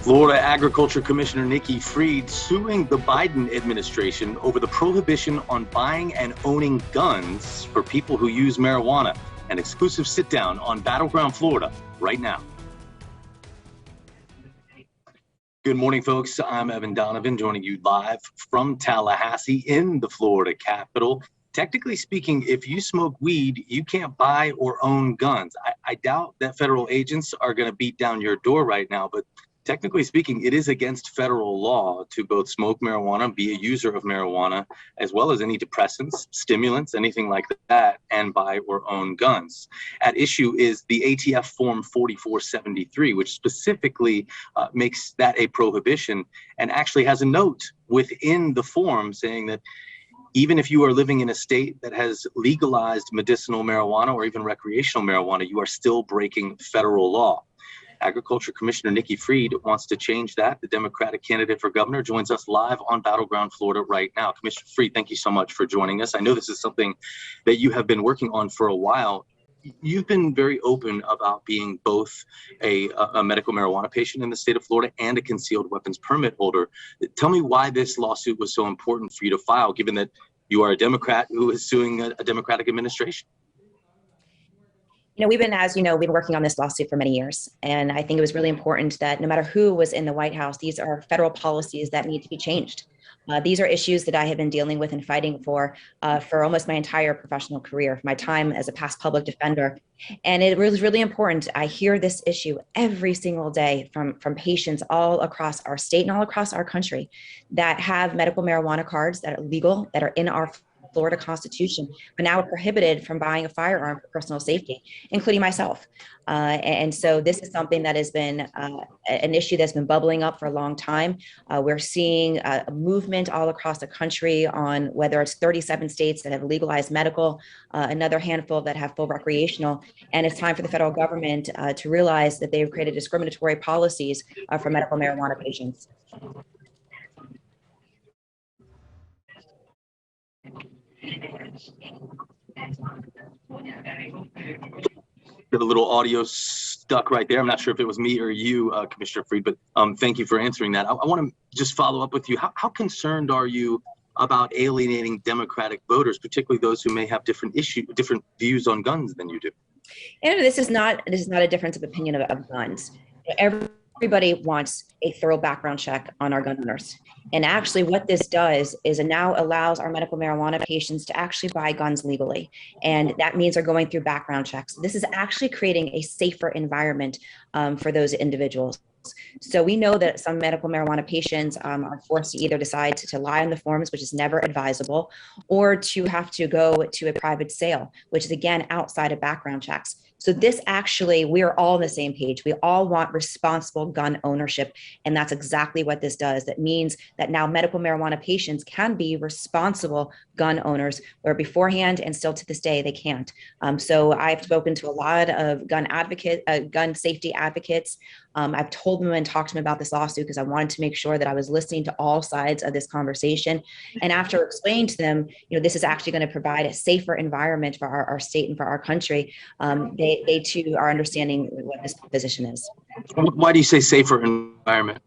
Florida Agriculture Commissioner Nikki Fried suing the Biden administration over the prohibition on buying and owning guns for people who use marijuana. An exclusive sit-down on Battleground Florida right now. Good morning, folks. I'm Evan Donovan, joining you live from Tallahassee in the Florida capital. Technically speaking, if you smoke weed, you can't buy or own guns. I doubt that federal agents are going to beat down your door right now, but technically speaking, it is against federal law to both smoke marijuana, be a user of marijuana, as well as any depressants, stimulants, anything like that, and buy or own guns. At issue is the ATF Form 4473, which specifically makes that a prohibition and actually has a note within the form saying that even if you are living in a state that has legalized medicinal marijuana or even recreational marijuana, you are still breaking federal law. Agriculture Commissioner Nikki Fried wants to change that. The Democratic candidate for governor joins us live on Battleground Florida right now. Commissioner Fried, thank you so much for joining us. I know this is something that you have been working on for a while. You've been very open about being both a medical marijuana patient in the state of Florida and a concealed weapons permit holder. Tell me why this lawsuit was so important for you to file, given that you are a Democrat who is suing a Democratic administration. We've been working on this lawsuit for many years. And I think it was really important that no matter who was in the White House, these are federal policies that need to be changed. These are issues that I have been dealing with and fighting for almost my entire professional career, my time as a past public defender. And it was really important. I hear this issue every single day from patients all across our state and all across our country that have medical marijuana cards that are legal, that are in our Florida Constitution, but now are prohibited from buying a firearm for personal safety, including myself. And so this is something that has been an issue that's been bubbling up for a long time. We're seeing a movement all across the country on whether it's 37 states that have legalized medical, another handful that have full recreational. And it's time for the federal government to realize that they've created discriminatory policies for medical marijuana patients. Got a little audio stuck right there. I'm not sure if it was me or you, Commissioner Fried, but thank you for answering that. I want to just follow up with you. How concerned are you about alienating Democratic voters, particularly those who may have different views on guns than you do? And this is not a difference of opinion of guns. Everybody wants a thorough background check on our gun owners. And actually what this does is it now allows our medical marijuana patients to actually buy guns legally. And that means they're going through background checks. This is actually creating a safer environment for those individuals. So we know that some medical marijuana patients are forced to either decide to lie on the forms, which is never advisable, or to have to go to a private sale, which is again outside of background checks. So this actually, we are all on the same page. We all want responsible gun ownership. And that's exactly what this does. That means that now medical marijuana patients can be responsible gun owners, where beforehand and still to this day, they can't. So I've spoken to a lot of gun safety advocates. I've told them and talked to them about this lawsuit because I wanted to make sure that I was listening to all sides of this conversation. And after explaining to them, this is actually going to provide a safer environment for our state and for our country, they too are understanding what this position is. Why do you say safer environment?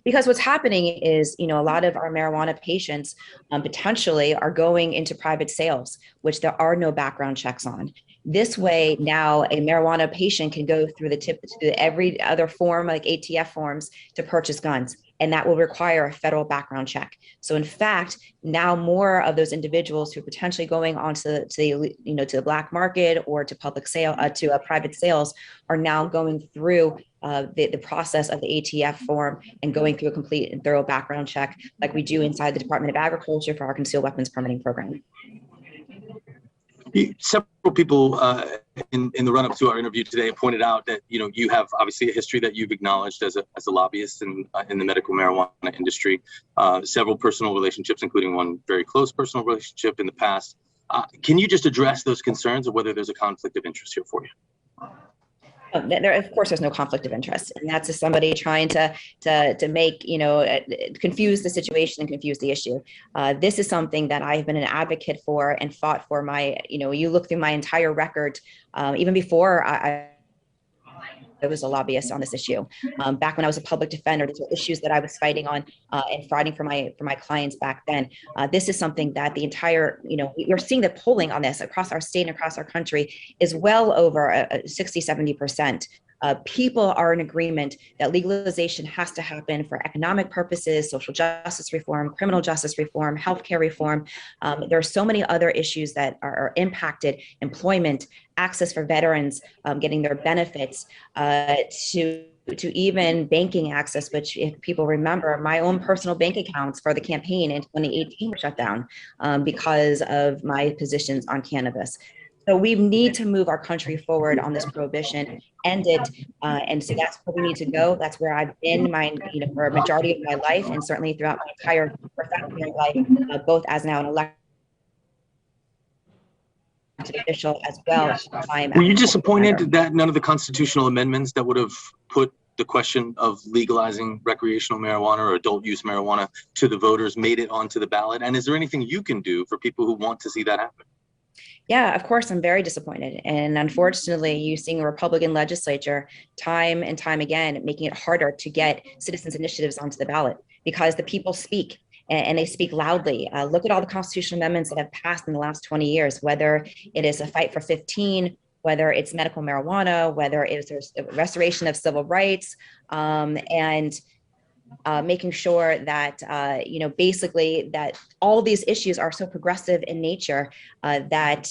Because what's happening is, a lot of our marijuana patients potentially are going into private sales, which there are no background checks on. This way, now a marijuana patient can go through every other form, like ATF forms, to purchase guns. And that will require a federal background check. So in fact, now more of those individuals who are potentially going onto to the black market or to public sale, to private sales, are now going through the process of the ATF form and going through a complete and thorough background check like we do inside the Department of Agriculture for our concealed weapons permitting program. Several people in the run-up to our interview today pointed out that you have obviously a history that you've acknowledged as a lobbyist in the medical marijuana industry, several personal relationships, including one very close personal relationship in the past. Can you just address those concerns of whether there's a conflict of interest here for you? Of course, there's no conflict of interest, and that's just somebody trying to make confuse the situation and confuse the issue. This is something that I've been an advocate for and fought for. You look through my entire record, even before I was a lobbyist on this issue. Back when I was a public defender, these were issues that I was fighting on and fighting for my clients back then. This is something that the entire, we're seeing the polling on this across our state and across our country is well over 60, 70%. People are in agreement that legalization has to happen for economic purposes, social justice reform, criminal justice reform, healthcare reform. There are so many other issues that are impacted: employment, access for veterans, getting their benefits, to even banking access, which, if people remember, my own personal bank accounts for the campaign in 2018 were shut down because of my positions on cannabis. So we need to move our country forward on this prohibition, end it, and so that's where we need to go. That's where I've been for a majority of my life, and certainly throughout my entire professional life, both as now an elected official as well as time. Were you disappointed that none of the constitutional amendments that would have put the question of legalizing recreational marijuana or adult use marijuana to the voters made it onto the ballot? And is there anything you can do for people who want to see that happen? Yeah, of course, I'm very disappointed. And unfortunately, you're seeing a Republican legislature time and time again making it harder to get citizens' initiatives onto the ballot because the people speak and they speak loudly. Look at all the constitutional amendments that have passed in the last 20 years, whether it is a fight for 15, whether it's medical marijuana, whether it's restoration of civil rights, and making sure that, basically that all these issues are so progressive in nature that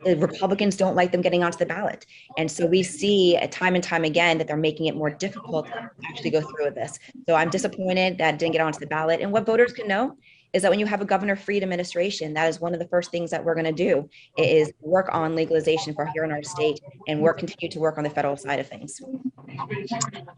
the Republicans don't like them getting onto the ballot. And so we see time and time again that they're making it more difficult to actually go through with this. So I'm disappointed that it didn't get onto the ballot. And what voters can know is that when you have a Governor Fried administration, that is one of the first things that we're going to do is work on legalization for here in our state and continue to work on the federal side of things. I'm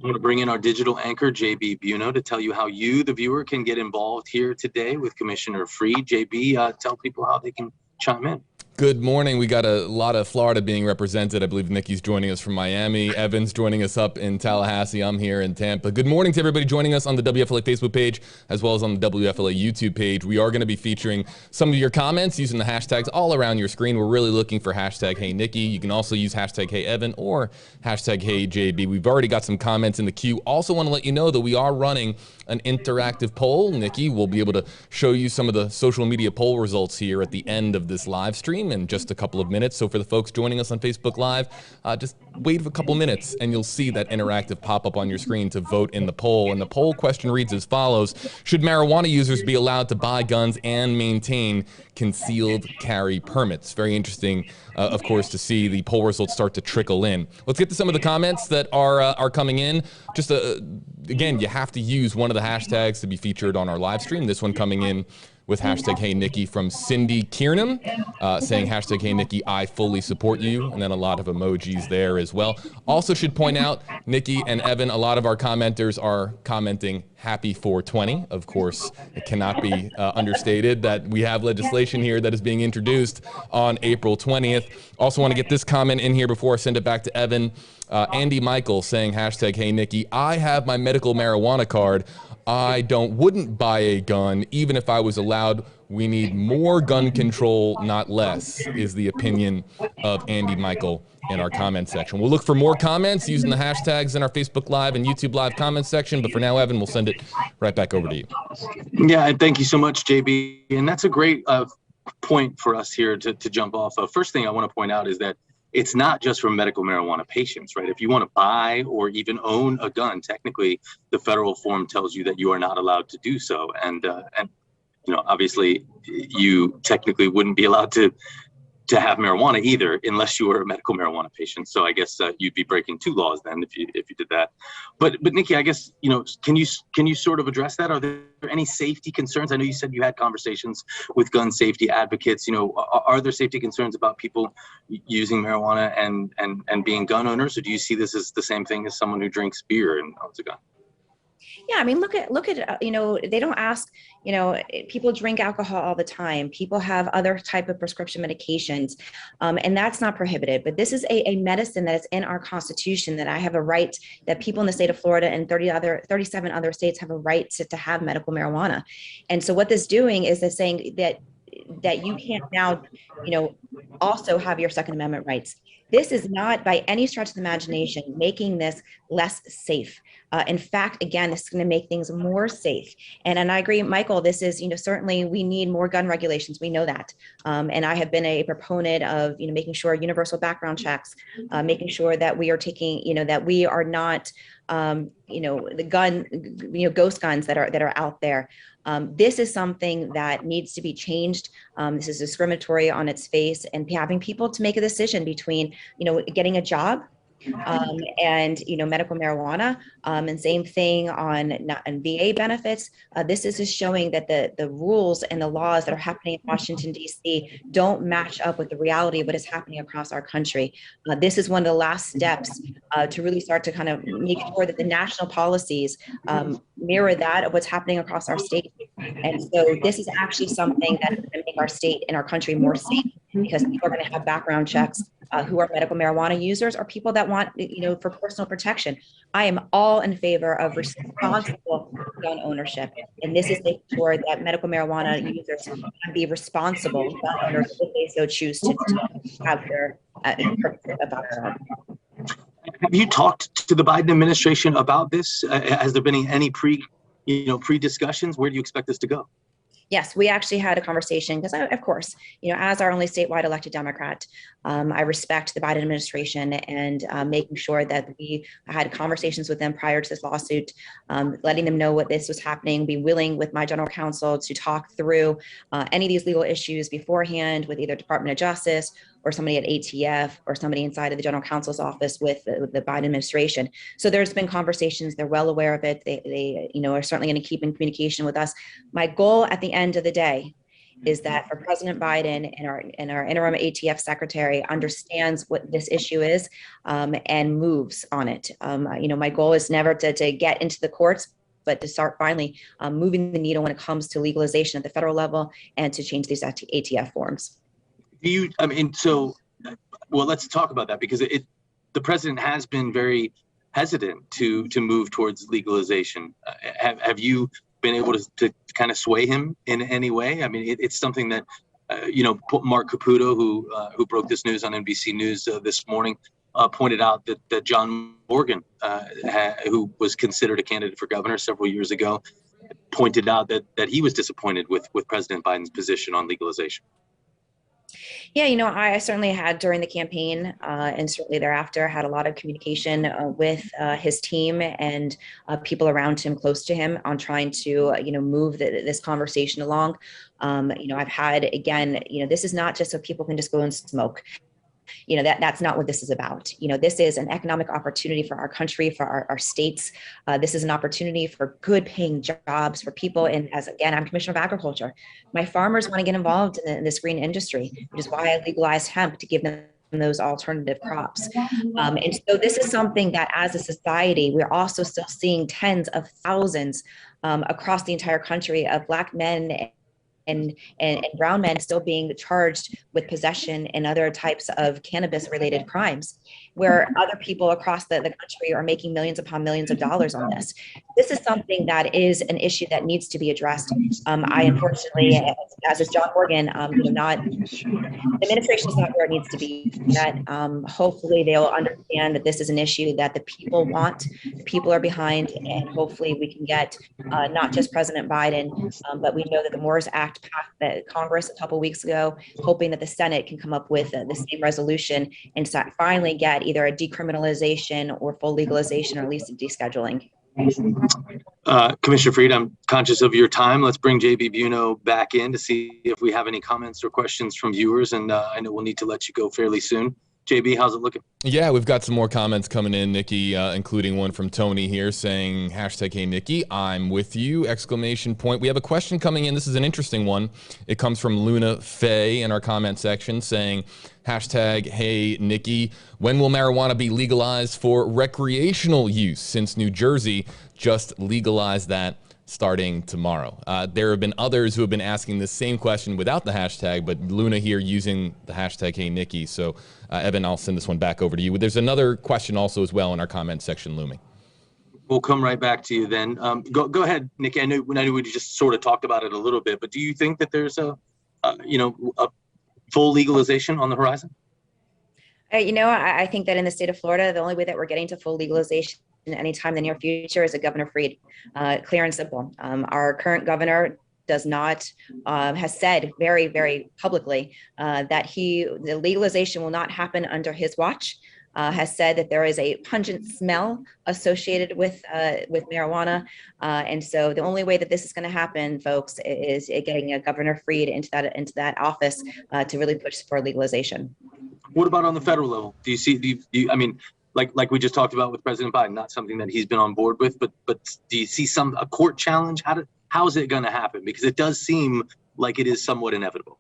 going to bring in our digital anchor, JB Buno, to tell you how you, the viewer, can get involved here today with Commissioner Fried. JB, tell people how they can chime in. Good morning. We got a lot of Florida being represented. I believe Nikki's joining us from Miami. Evan's joining us up in Tallahassee. I'm here in Tampa. Good morning to everybody joining us on the WFLA Facebook page, as well as on the WFLA YouTube page. We are going to be featuring some of your comments using the hashtags all around your screen. We're really looking for hashtag Hey Nikki. You can also use hashtag Hey Evan or hashtag Hey JB. We've already got some comments in the queue. Also want to let you know that we are running an interactive poll. Nikki will be able to show you some of the social media poll results here at the end of this live stream in just a couple of minutes. So for the folks joining us on Facebook Live, just wait a couple minutes and you'll see that interactive pop up on your screen to vote in the poll. And the poll question reads as follows: should marijuana users be allowed to buy guns and maintain concealed carry permits? Very interesting, of course, to see the poll results start to trickle in. Let's get to some of the comments that are coming in. Just again, you have to use one of the hashtags to be featured on our live stream. This one coming in with hashtag Hey Nikki from Cindy Kiernan, saying hashtag Hey Nikki, I fully support you, and then a lot of emojis there as well. Also should point out, Nikki and Evan, a lot of our commenters are commenting happy 420. Of course, it cannot be understated that we have legislation here that is being introduced on April 20th. Also want to get this comment in here before I send it back to Evan. Andy Michael saying hashtag Hey Nikki, I have my medical marijuana card. I wouldn't buy a gun even if I was allowed. We need more gun control, not less, is the opinion of Andy Michael in our comment section. We'll look for more comments using the hashtags in our Facebook Live and YouTube Live comment section. But for now, Evan, we'll send it right back over to you. Yeah, and thank you so much, JB. And that's a great point for us here to jump off of. First thing I want to point out is that it's not just for medical marijuana patients, right? If you want to buy or even own a gun, technically the federal form tells you that you are not allowed to do so. And obviously you technically wouldn't be allowed to have marijuana either, unless you were a medical marijuana patient. So I guess you'd be breaking two laws then if you did that. But Nikki, I guess can you sort of address that? Are there any safety concerns? I know you said you had conversations with gun safety advocates. Are there safety concerns about people using marijuana and being gun owners, or do you see this as the same thing as someone who drinks beer and owns a gun? Yeah, I mean, look at they don't ask, people drink alcohol all the time. People have other type of prescription medications, and that's not prohibited. But this is a medicine that is in our Constitution, that I have a right, that people in the state of Florida and 37 other states have a right to have medical marijuana. And so what this doing is they're saying that that you can't now, also have your Second Amendment rights. This is not by any stretch of the imagination making this less safe. In fact, again, this is going to make things more safe. And I agree, Michael, this is, certainly we need more gun regulations. We know that. And I have been a proponent of, making sure universal background checks, making sure that we are taking, that we are not, the gun, ghost guns that are out there. This is something that needs to be changed. This is discriminatory on its face, and having people to make a decision between, getting a job and medical marijuana, and same thing on VA benefits. This is just showing that the rules and the laws that are happening in Washington, D.C. don't match up with the reality of what is happening across our country. This is one of the last steps to really start to kind of make sure that the national policies mirror that of what's happening across our state. And so this is actually something that is going to make our state and our country more safe, because people are going to have background checks who are medical marijuana users or people that want, for personal protection. I am all in favor of responsible gun ownership. And this is making sure that medical marijuana users can be responsible gun owners if they so choose to have their background. Have you talked to the Biden administration about this? Has there been any pre-discussions? Where do you expect this to go? Yes, we actually had a conversation because, of course, as our only statewide elected Democrat, I respect the Biden administration and making sure that we had conversations with them prior to this lawsuit, letting them know what this was happening, be willing with my general counsel to talk through any of these legal issues beforehand with either Department of Justice or somebody at ATF or somebody inside of the general counsel's office with the Biden administration. So there's been conversations. They're well aware of it. They are certainly going to keep in communication with us. My goal at the end of the day is that for President Biden and our interim ATF secretary understands what this issue is and moves on it. My goal is never to get into the courts, but to start finally moving the needle when it comes to legalization at the federal level and to change these ATF forms. Well, let's talk about that, because the president has been very hesitant to move towards legalization. Have you been able to kind of sway him in any way? I mean, it's something that, Mark Caputo, who broke this news on NBC News this morning, pointed out that John Morgan, who was considered a candidate for governor several years ago, pointed out that he was disappointed with President Biden's position on legalization. Yeah, I certainly had during the campaign and certainly thereafter had a lot of communication with his team and people around him, close to him, on trying to, move this conversation along. I've had, again, this is not just so people can just go and smoke. That's not what this is about. This is an economic opportunity for our country, for our states. This is an opportunity for good paying jobs for people. And I'm Commissioner of Agriculture. My farmers want to get involved in this green industry, which is why I legalized hemp, to give them those alternative crops. And so this is something that as a society, we're also still seeing tens of thousands across the entire country of Black men and brown men still being charged with possession and other types of cannabis related crimes, where other people across the country are making millions upon millions of dollars on this. This is something that is an issue that needs to be addressed. I unfortunately, as is John Morgan, the administration is not where it needs to be. That hopefully they'll understand that this is an issue that the people want, the people are behind, and hopefully we can get not just President Biden, but we know that the MORES Act passed the Congress a couple weeks ago, hoping that the Senate can come up with the same resolution and finally get either a decriminalization or full legalization, or at least a descheduling. Commissioner Fried, I'm conscious of your time. Let's bring JB Buno back in to see if we have any comments or questions from viewers. And I know we'll need to let you go fairly soon. JB, how's it looking? Yeah, we've got some more comments coming in, Nikki, including one from Tony here saying, #Hey Nikki, I'm with you, exclamation point. We have a question coming in. This is an interesting one. It comes from Luna Faye in our comment section saying, #Hey Nikki, when will marijuana be legalized for recreational use, since New Jersey just legalized that starting tomorrow? There have been others who have been asking the same question without the hashtag, but Luna here using the #Hey Nikki. So Evan, I'll send this one back over to you. There's another question also as well in our comment section looming. We'll come right back to you then. Go ahead, Nikki. I know we just sort of talked about it a little bit, but do you think that there's a a full legalization on the horizon? I think that in the state of Florida, the only way that we're getting to full legalization anytime in the near future is a Governor Fried, clear and simple. Our current governor does not, has said very, very publicly that the legalization will not happen under his watch. Has said that there is a pungent smell associated with marijuana, and so the only way that this is going to happen, folks, is getting a Governor Fried into that office to really push for legalization. What about on the federal level? Do you see? I mean, like we just talked about with President Biden, not something that he's been on board with, but do you see a court challenge? How is it going to happen? Because it does seem like it is somewhat inevitable.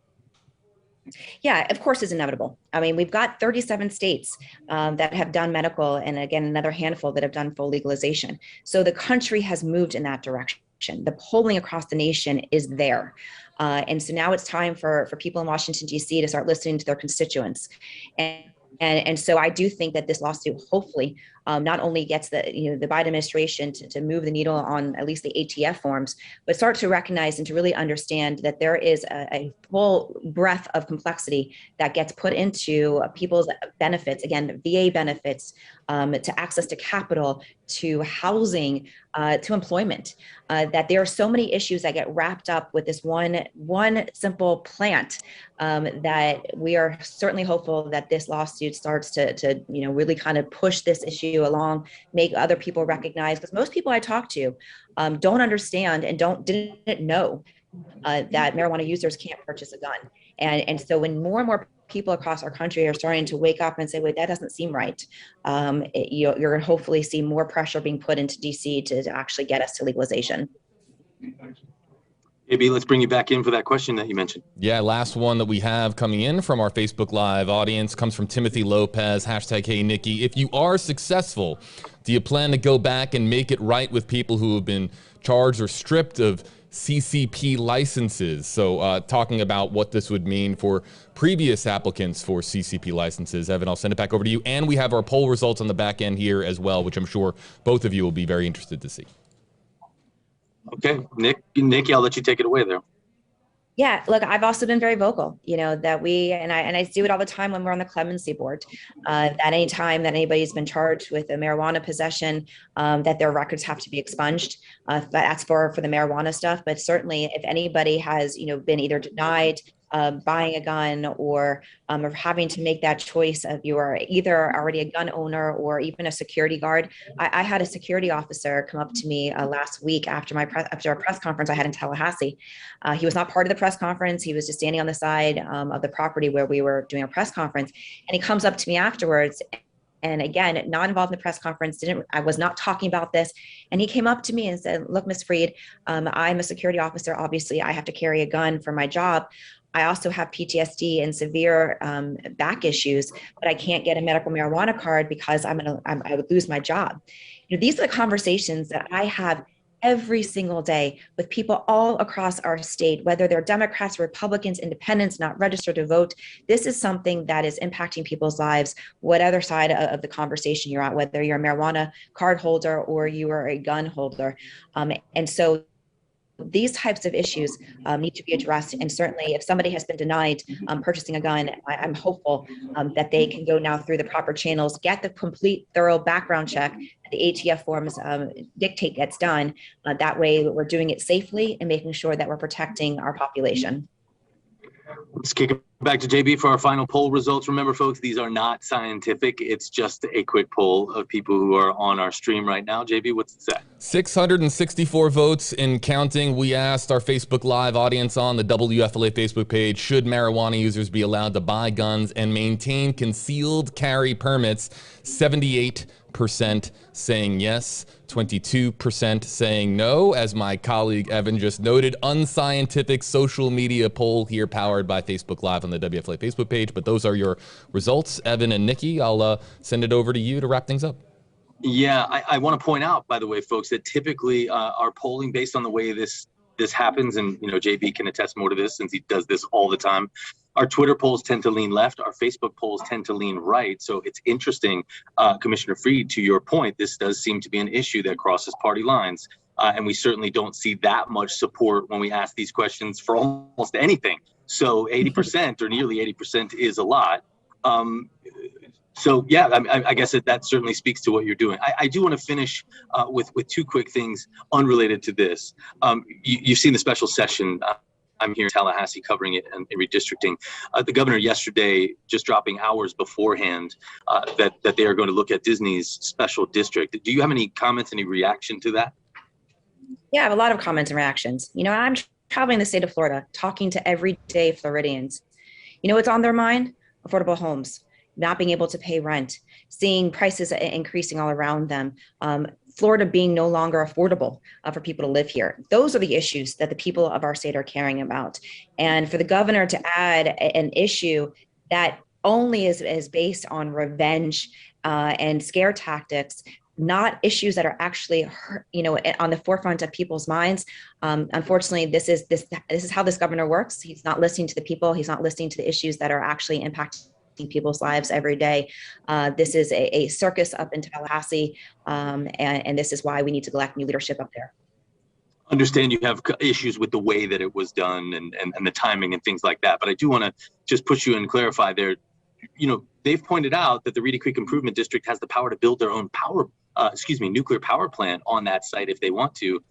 Yeah, of course it's inevitable. I mean, we've got 37 states that have done medical, and again, another handful that have done full legalization. So the country has moved in that direction. The polling across the nation is there. And so now it's time for people in Washington, D.C. to start listening to their constituents. And so I do think that this lawsuit hopefully not only gets the Biden administration to move the needle on at least the ATF forms, but start to recognize and to really understand that there is a full breadth of complexity that gets put into people's benefits, again, VA benefits, to access to capital, to housing, to employment, that there are so many issues that get wrapped up with this one simple plant, that we are certainly hopeful that this lawsuit starts to really kind of push this issue along, make other people recognize, because most people I talk to don't understand and didn't know that marijuana users can't purchase a gun. And so when more and more people across our country are starting to wake up and say, wait, that doesn't seem right, you're going to hopefully see more pressure being put into DC to actually get us to legalization. AB, let's bring you back in for that question that you mentioned. Yeah, last one that we have coming in from our Facebook Live audience comes from Timothy Lopez, #HeyNikki. If you are successful, do you plan to go back and make it right with people who have been charged or stripped of CCP licenses? So talking about what this would mean for previous applicants for CCP licenses. Evan, I'll send it back over to you. And we have our poll results on the back end here as well, which I'm sure both of you will be very interested to see. Okay, Nikki, I'll let you take it away there. Yeah, look, I've also been very vocal, that I do it all the time when we're on the clemency board, that any time that anybody's been charged with a marijuana possession, that their records have to be expunged. That's for the marijuana stuff. But certainly if anybody has, been either denied buying a gun or having to make that choice of you are either already a gun owner or even a security guard. I had a security officer come up to me last week after a press conference I had in Tallahassee. He was not part of the press conference. He was just standing on the side of the property where we were doing a press conference. And he comes up to me afterwards. And again, not involved in the press conference, I was not talking about this. And he came up to me and said, look, Ms. Fried, I'm a security officer. Obviously, I have to carry a gun for my job. I also have PTSD and severe back issues, but I can't get a medical marijuana card because I would lose my job. These are the conversations that I have every single day with people all across our state, whether they're Democrats, Republicans, independents, not registered to vote. This is something that is impacting people's lives, whatever side of the conversation you're at, whether you're a marijuana card holder or you are a gun holder. And so these types of issues need to be addressed. And certainly if somebody has been denied purchasing a gun, I'm hopeful that they can go now through the proper channels, get the complete thorough background check that the ATF forms dictate gets done. That way we're doing it safely and making sure that we're protecting our population. Let's kick it back to JB for our final poll results. Remember, folks, these are not scientific. It's just a quick poll of people who are on our stream right now. JB, what's it say? 664 votes in counting. We asked our Facebook Live audience on the WFLA Facebook page, should marijuana users be allowed to buy guns and maintain concealed carry permits? 78% saying yes, 22% saying no. As my colleague Evan just noted, unscientific social media poll here powered by Facebook Live on the WFLA Facebook page. But those are your results. Evan and Nikki, I'll send it over to you to wrap things up. Yeah, I want to point out, by the way, folks, that typically our polling based on the way this happens, and JB can attest more to this since he does this all the time. Our Twitter polls tend to lean left. Our Facebook polls tend to lean right. So it's interesting, Commissioner Fried, to your point, this does seem to be an issue that crosses party lines. And we certainly don't see that much support when we ask these questions for almost anything So 80% or nearly 80% is a lot. So yeah, I guess that certainly speaks to what you're doing. I do want to finish with two quick things unrelated to this. You've seen the special session. I'm here in Tallahassee covering it and redistricting. The governor yesterday just dropping hours beforehand that they are going to look at Disney's special district. Do you have any comments, any reaction to that? Yeah, I have a lot of comments and reactions. I'm traveling the state of Florida, talking to everyday Floridians. What's on their mind? Affordable homes, not being able to pay rent, seeing prices increasing all around them, Florida being no longer affordable for people to live here. Those are the issues that the people of our state are caring about. And for the governor to add an issue that only is based on revenge and scare tactics, not issues that are actually, on the forefront of people's minds. Unfortunately, this is how this governor works. He's not listening to the people. He's not listening to the issues that are actually impacting people's lives every day. This is a circus up in Tallahassee, and this is why we need to elect new leadership up there. Understand you have issues with the way that it was done and the timing and things like that, but I do want to just push you and clarify there. They've pointed out that the Reedy Creek Improvement District has the power to build their own nuclear power plant on that site if they want to.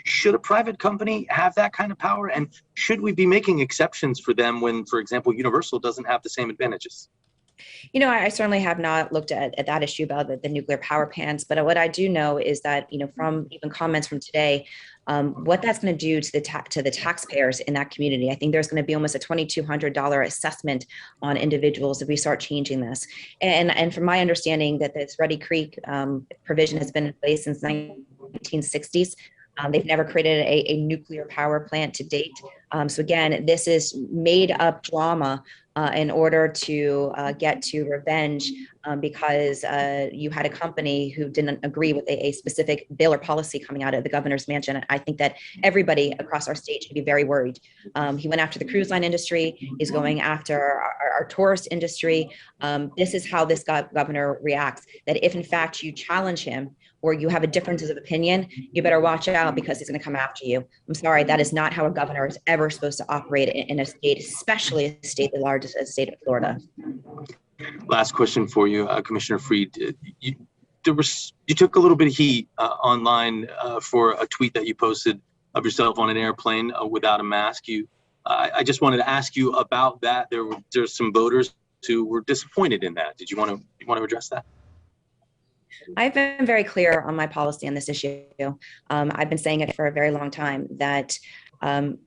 Should a private company have that kind of power? And should we be making exceptions for them when, for example, Universal doesn't have the same advantages? I certainly have not looked at that issue about the nuclear power plants, but what I do know is that, from even comments from today, what that's going to do to the taxpayers in that community. I think there's going to be almost a $2,200 assessment on individuals if we start changing this. And from my understanding that this Reedy Creek provision has been in place since 1960s. They've never created a nuclear power plant to date. So again, this is made up drama in order to get to revenge because you had a company who didn't agree with a specific bill or policy coming out of the governor's mansion. I think that everybody across our state should be very worried. He went after the cruise line industry. He's going after our tourist industry. This is how this governor reacts, that if in fact you challenge him or you have a difference of opinion, you better watch out because he's going to come after you. I'm sorry, that is not how a governor is ever supposed to operate in a state, especially a state the largest as the state of Florida. Last question for you, Commissioner Fried. You took a little bit of heat online for a tweet that you posted of yourself on an airplane without a mask. I just wanted to ask you about that. There's some voters who were disappointed in that. Did you want to address that? I've been very clear on my policy on this issue. I've been saying it for a very long time that I'm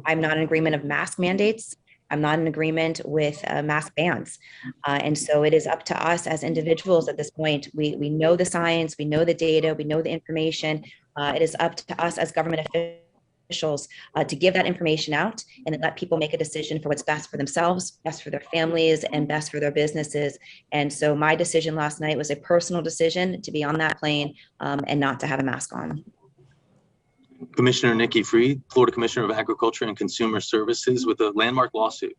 not in agreement of mask mandates. I'm not in agreement with mask bans. And so it is up to us as individuals at this point. We know the science, we know the data, we know the information. It is up to us as government officials to give that information out and then let people make a decision for what's best for themselves, best for their families, and best for their businesses. And so my decision last night was a personal decision to be on that plane and not to have a mask on. Commissioner Nikki Fried, Florida Commissioner of Agriculture and Consumer Services, with a landmark lawsuit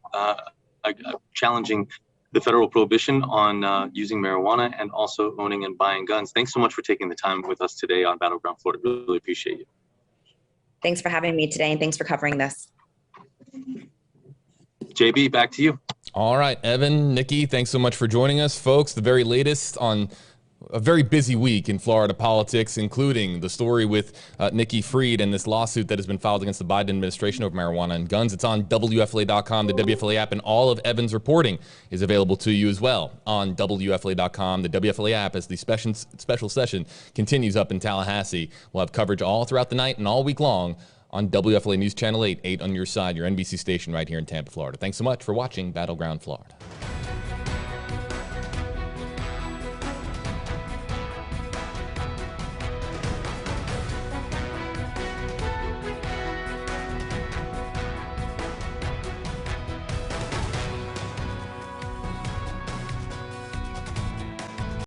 challenging the federal prohibition on using marijuana and also owning and buying guns. Thanks so much for taking the time with us today on Battleground Florida. Really appreciate you. Thanks for having me today, and thanks for covering this. JB, back to you. All right, Evan, Nikki, thanks so much for joining us. Folks, the very latest on a very busy week in Florida politics, including the story with Nikki Fried and this lawsuit that has been filed against the Biden administration over marijuana and guns. It's on WFLA.com, the WFLA app, and all of Evan's reporting is available to you as well on WFLA.com, the WFLA app, as the special session continues up in Tallahassee. We'll have coverage all throughout the night and all week long on WFLA News Channel 8 on your side, your NBC station right here in Tampa, Florida. Thanks so much for watching Battleground Florida.